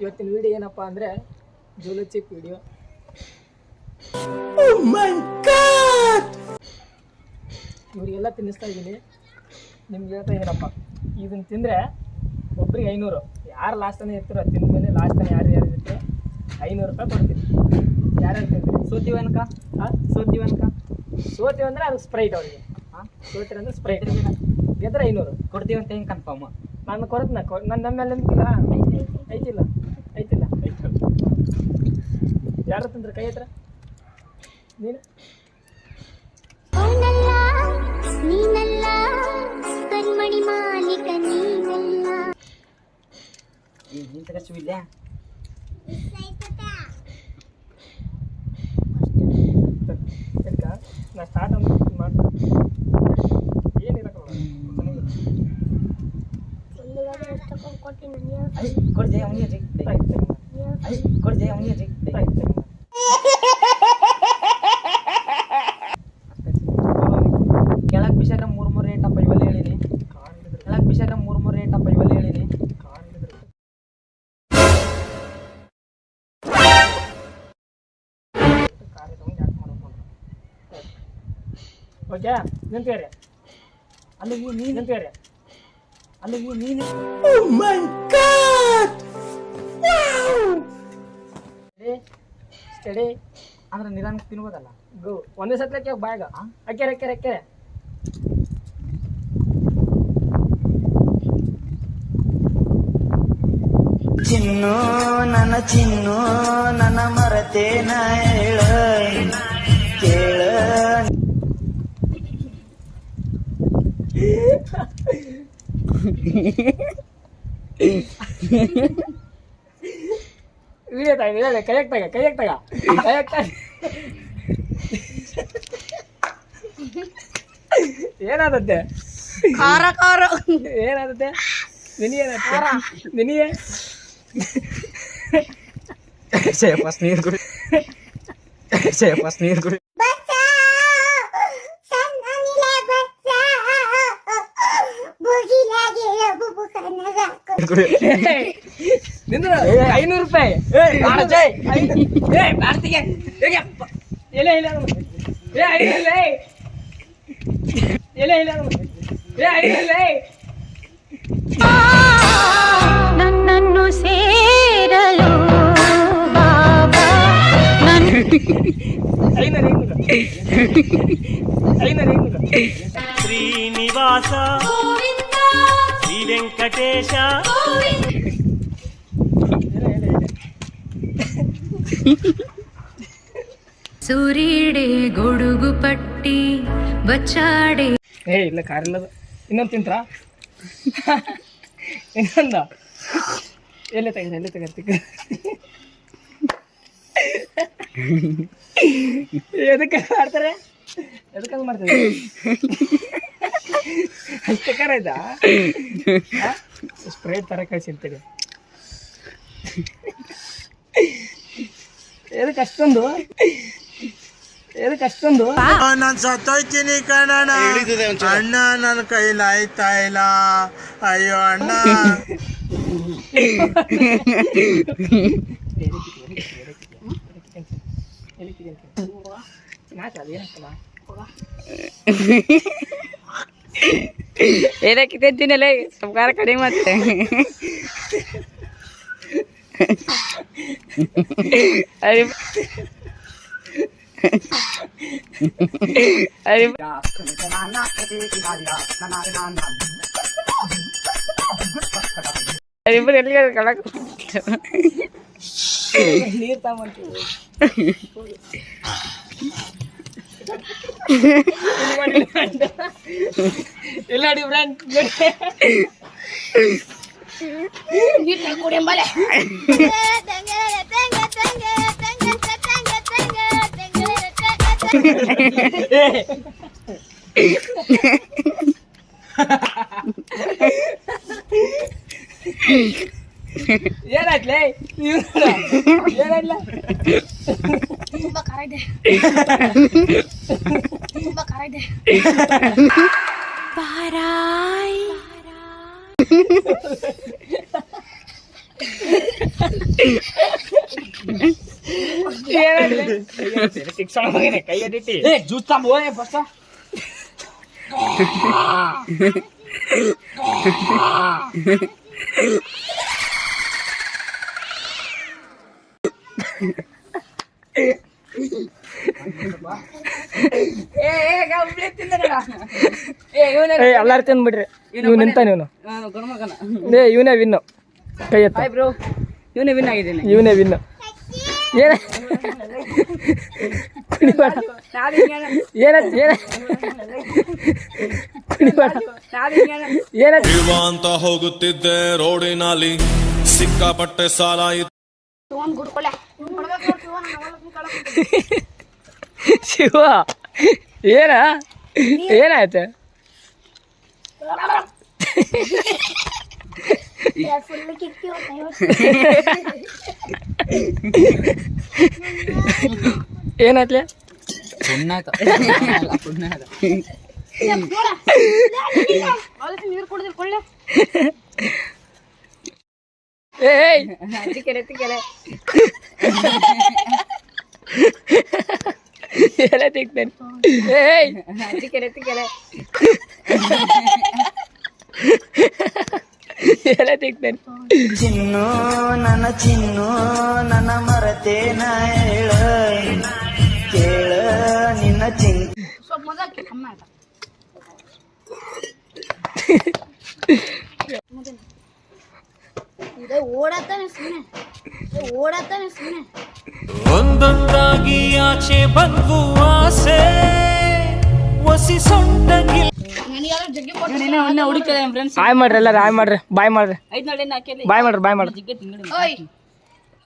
ಇವತ್ತಿನ ವಿಡಿಯೋ ಏನಪ್ಪ ಅಂದರೆ ಜೋಲೋ ಚಿಪ್ ವಿಡಿಯೋ. ಇವರಿಗೆಲ್ಲ ತಿನ್ನಿಸ್ತಾ ಇದ್ದೀನಿ. ನಿಮ್ಗೆ ಹೇಳ್ತಾ ಇದ್ದೀನಪ್ಪ, ಇದನ್ನು ತಿಂದರೆ ಒಬ್ರಿಗೆ 500. ಯಾರು ಲಾಸ್ಟನೇ ಇರ್ತೀರೋ ತಿಂದ ಮೇಲೆ ಲಾಸ್ಟನೇ ಯಾರು ಇರ್ತೀರೋ 500 ರೂಪಾಯಿ ಕೊಡ್ತೀನಿ. ಯಾರ್ಯಾರು ತಿಂತೀರಿ? ಸೋತೀವನ್ಕ ಸೋತೀವಿ ಅಂದರೆ ಅದು ಸ್ಪ್ರೈಟ್ ಅವ್ರಿಗೆ. ಸೋತಿರ ಅಂದರೆ ಸ್ಪ್ರೈಟ್, ಗೆದ್ರೆ 500 ಕೊಡ್ತೀವಿ ಅಂತ ಹೆಂಗೆ ಕನ್ಫರ್ಮ್? ನಾನು ಕೊಡ್ತೀನಿ. ನನ್ನ ನಮ್ಮ ಮೇಲೆ ನಿಂತಿಲ್ಲ ಐತಿಲ್ಲ ಯಾರು ತಿಂದ್ರೆ ಕೈ ಹತ್ರ ನೀನು ಕಣ್ಮಣಿ ಮಾಲೀಕ ನೀನಲ್ಲ. ನೀನು ತಗಸ್ವಿಲ್ಲ ನಾ ಸ್ಟಾರ್ಟ್ ಮಾಡಿ ಏನಿರಕ್ಕ ಕೊಡ್ದೆ ಅವನಿಗೆ ಕೊಡ್ದೆ ಅವನಿಗೆ ಕೆಳಗೆ ಬಿಸಾಕ 3 ರೇಟಪ್ಪ ಇವಲ್ಲಿ ಹೇಳಿನಿ. ಕೆಳಗೆ ಬಿಸಾಕ 3 ರೇಟಪ್ಪ ಇವಲ್ಲಿ ಹೇಳಿನಿ. ಓಕೆ ನಿಂತೇರಿ ಅಲ್ಲಿಗೆ ನೀನು ನಿಂತೇರಿ ಅಲ್ಲಿಗೆ ನೀನು ಸ್ಟಡಿ ಅಂದ್ರೆ ನಿಧಾನ ತಿನ್ಬೋದಲ್ಲ. ಗೋ ಒಂದೇ ಸತ್ಲಕ್ಕೆ ಬಾಯಾಗ ಅಕ್ಕೆರೆ ಚಿನ್ನು ನನ್ನ ಮರತೇನ ಹೇಳ ಕೇಳ. ವಿಡಿಯೋ ತಗ ಕೈಯಾಗ ತಗ ಏನಾದತ್ತೆ ಏನಾದತ್ತೆ ನಿನಗೆ ಫಸ್ಟ್ ನೀರು ಕುಡಿ ನಿಂದ್ರ 500 ರೂಪಾಯಿ ನನ್ನನ್ನು ಸೇರಲು ಬಾಬಾ ಶ್ರೀನಿವಾಸ ಶ್ರೀ ವೆಂಕಟೇಶ. ಸೂರಿಡೆ ಗೊಡುಗು ಪಟ್ಟಿ ಬಚ್ಚಾಡೆ. ಇಲ್ಲ ಕಾರಿಲ್ಲದ ಇನ್ನೊಂದು ತಿಂತ್ರ ಇನ್ನೊಂದ ಎಲ್ಲೇ ತೆಗರ್ತಿಕ್ಕ ಎದಕ್ಕೆ ಮಾಡ್ತಾರೆ ಎದಕ್ಕಂಗೆ ಮಾಡ್ತಾರೆ ಅಷ್ಟೇ ಕಾರ ಆಯ್ತಾ ಸ್ಪ್ರೈಟ್ ಥರ ಕಳಿಸಿರ್ತೀರಿ ಎದಕ್ಕೆ ಅಷ್ಟೊಂದು ನಾನು ಸತ್ತೋಯ್ತೀನಿ ಕಣಣ್ಣ. ಅಣ್ಣ ನನ್ನ ಕೈಲಿ ಆಯ್ತಾ ಇಲ್ಲ. ಅಯ್ಯೋ ಅಣ್ಣ. ಏನಕ್ಕೆ ತಿಂತೀನಲ್ಲ ಸಂಕಾರ ಕಡಿಮೆ ಮತ್ತೆ ಇಬ್ಬರು ಎಲ್ಲಿ ಕಳಕ್ ನೀರು ತಗೊಂಡು ಇಲ್ಲ ಡಿಫ್ರೆಂಟ್ ಏನಾಯ್ತಲೇ ಏನಾಯ್ತಲ್ಲ ತುಂಬಾ ಖಾರ ಇದೆ ಬಾರಾಯ್ ಶಿಕ್ಷಣ ಮಗನೇ ಕೈ ಅಡಿಟಿ ಏ ಜ್ಯೂಸ್ ತಗೊಂಬೋ ಫಸ್ಟ್ ಎಲ್ಲಾರು ತಿಂದ್ಬಿಡ್ರಿ ನೀವು ನಿಂತ ನೀನು ಇವನೇ ವಿನ್ನು ಕೈ ಎತ್ತ ಬ್ರೋ ಇವನೇ ವಿನ್ ಆಗಿದ್ದೀನಿ ಇವನೇ ವಿನ್ನು ಏನ ಕುಣಿಬೇಡ ಏನ ಏನ ಕುಣಿಬೇಡ ಏನ ಅಂತ ಹೋಗುತ್ತಿದ್ದೆ ರೋಡಿನಲ್ಲಿ ಸಿಕ್ಕಾಪಟ್ಟೆ ಸಾಲ ಇತ್ತು. ಶಿವ ಏನ ಏನಾಯ್ತು ಏನಾಯ್ತಲೆ ಏಯ್ ಎಲೆ ತೆಗ್ತೇನೆ ಏಯ್ ಎಲೆ ತೆಗ್ತೇನೆ ಚಿನ್ನು ನನ್ನ ಚಿನ್ನು ನನ್ನ ಮರತೇನ ಹೇಳ ಕೇಳ ನಿನ್ನ ಚಿನ್ನ ಒಂದೊಂದಾಗಿ ಆಚೆ ಬಂದು ಆಸೆ ಒಸಿ ಸೊಂಟಗಿ ಹುಡುಕ್ತದೆ ಫ್ರೆಂಡ್ಸ್ ಹಾಯ್ ಮಾಡ್ರಿ ಎಲ್ಲಾರು ಹಾಯ್ ಮಾಡ್ರಿ ಬಾಯ್ ಮಾಡ್ರಿ ಐದ್ ನೋಡಿ ನಾಲ್ಕಲ್ಲಿ ಬಾಯ್ ಮಾಡ್ರಿ ಬಾಯ್ ಮಾಡ್ರಿ ಜಿಗ್ಗೆ ತಿಂಗಳು